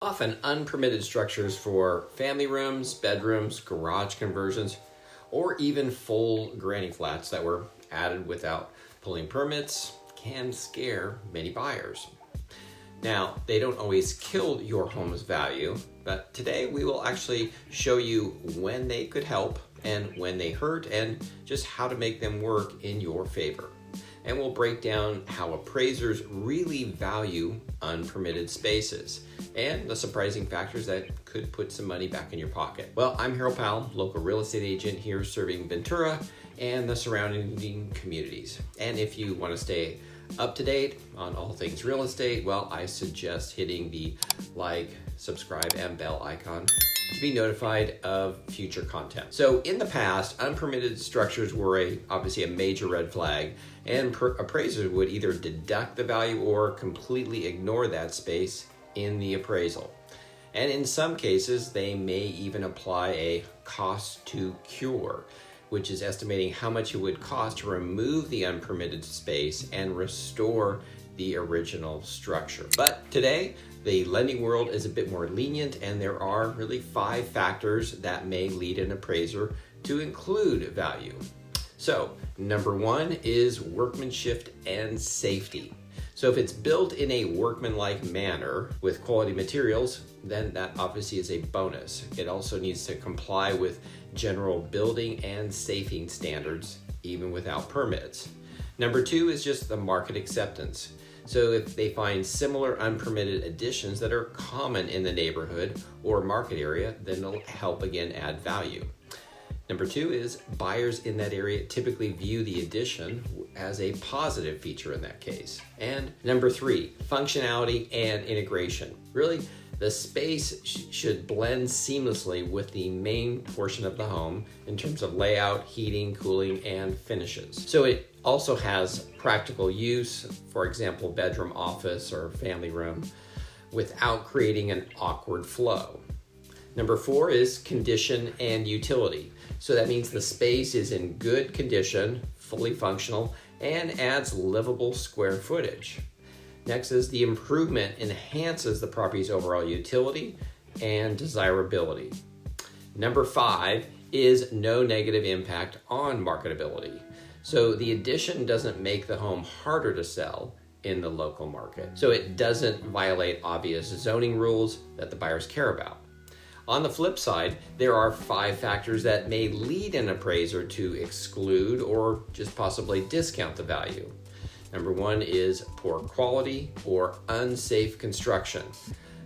Often unpermitted structures for family rooms, bedrooms, garage conversions, or even full granny flats that were added without pulling permits can scare many buyers. Now, they don't always kill your home's value, but today we will actually show you when they could help and when they hurt and just how to make them work in your favor. And we'll break down how appraisers really value unpermitted spaces and the surprising factors that could put some money back in your pocket. Well, I'm Harold Powell, local real estate agent here serving Ventura and the surrounding communities. And if you want to stay up to date on all things real estate, well, I suggest hitting the like, subscribe, and bell icon to be notified of future content. So in the past, unpermitted structures were obviously a major red flag, and appraisers would either deduct the value or completely ignore that space in the appraisal. And in some cases, they may even apply a cost to cure, which is estimating how much it would cost to remove the unpermitted space and restore the original structure. But today, the lending world is a bit more lenient, and there are really 5 factors that may lead an appraiser to include value. So, number 1 is workmanship and safety. So if it's built in a workmanlike manner with quality materials, then that obviously is a bonus. It also needs to comply with general building and safety standards, even without permits. Number 2 is just the market acceptance. So if they find similar unpermitted additions that are common in the neighborhood or market area, then it'll help again add value. Number 2 is buyers in that area typically view the addition as a positive feature in that case. And number 3, functionality and integration. Really, the space should blend seamlessly with the main portion of the home in terms of layout, heating, cooling, and finishes. So it also has practical use, for example, bedroom, office, or family room, without creating an awkward flow. Number 4 is condition and utility. So that means the space is in good condition, fully functional, and adds livable square footage. Next is the improvement enhances the property's overall utility and desirability. Number 5 is no negative impact on marketability. So the addition doesn't make the home harder to sell in the local market. So it doesn't violate obvious zoning rules that the buyers care about. On the flip side, there are 5 factors that may lead an appraiser to exclude or just possibly discount the value. Number 1 is poor quality or unsafe construction.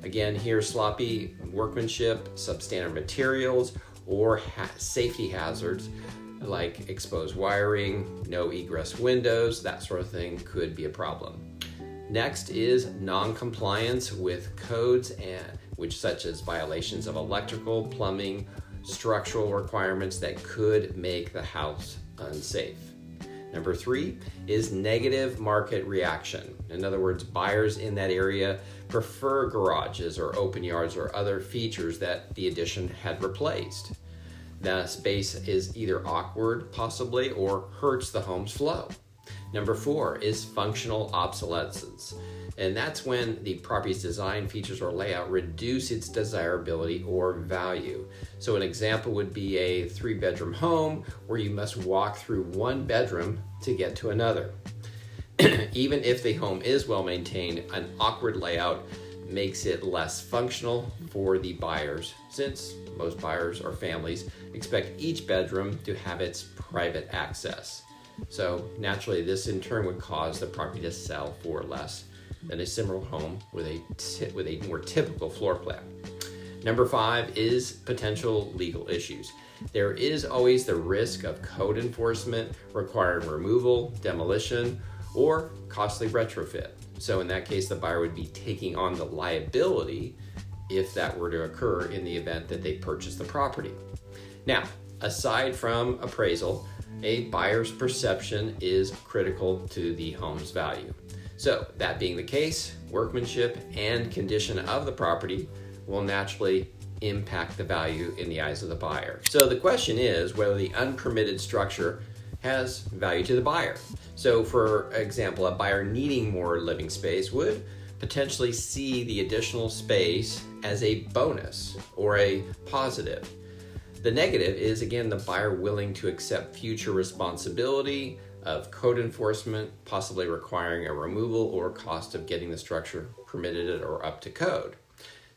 Again, here sloppy workmanship, substandard materials, or safety hazards like exposed wiring, no egress windows, that sort of thing could be a problem. Next is non-compliance with codes which such as violations of electrical, plumbing, structural requirements that could make the house unsafe. Number 3 is negative market reaction. In other words, buyers in that area prefer garages or open yards or other features that the addition had replaced. The space is either awkward, possibly, or hurts the home's flow. Number 4 is functional obsolescence. And that's when the property's design, features, or layout reduce its desirability or value. So an example would be a 3-bedroom home where you must walk through one bedroom to get to another. Even if the home is well maintained, an awkward layout makes it less functional for the buyers, since most buyers or families expect each bedroom to have its private access. So naturally, this in turn would cause the property to sell for less than a similar home with a more typical floor plan. Number 5 is potential legal issues. There is always the risk of code enforcement requiring removal, demolition, or costly retrofit. So in that case, the buyer would be taking on the liability if that were to occur in the event that they purchase the property. Now, aside from appraisal, a buyer's perception is critical to the home's value. So that being the case, workmanship and condition of the property will naturally impact the value in the eyes of the buyer. So the question is whether the unpermitted structure has value to the buyer. So for example, a buyer needing more living space would potentially see the additional space as a bonus or a positive. The negative is, again, the buyer willing to accept future responsibility of code enforcement, possibly requiring a removal or cost of getting the structure permitted or up to code.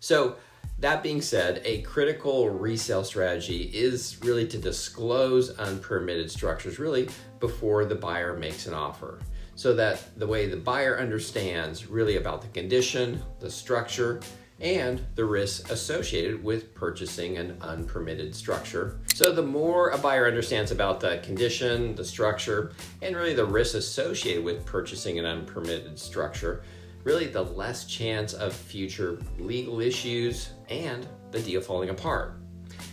So that being said, a critical resale strategy is really to disclose unpermitted structures really before the buyer makes an offer, so that the way the buyer understands really about the condition, the structure, and the risks associated with purchasing an unpermitted structure. So the more a buyer understands about the condition, the structure, and really the risks associated with purchasing an unpermitted structure, really the less chance of future legal issues and the deal falling apart.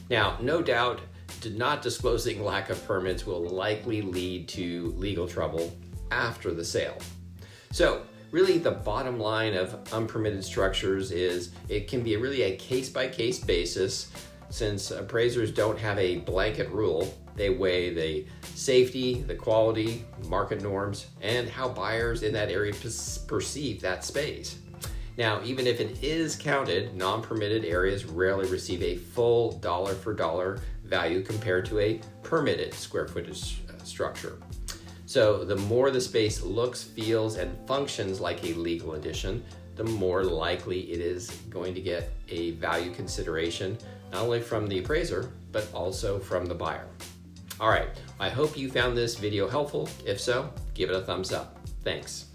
Now, no doubt, not disclosing lack of permits will likely lead to legal trouble after the sale. So really the bottom line of unpermitted structures is it can be really a case-by-case basis. Since appraisers don't have a blanket rule, they weigh the safety, the quality, market norms, and how buyers in that area perceive that space. Now, even if it is counted, non-permitted areas rarely receive a full dollar for dollar value compared to a permitted square footage structure. So the more the space looks, feels, and functions like a legal addition, the more likely it is going to get a value consideration, not only from the appraiser, but also from the buyer. All right, I hope you found this video helpful. If so, give it a thumbs up. Thanks.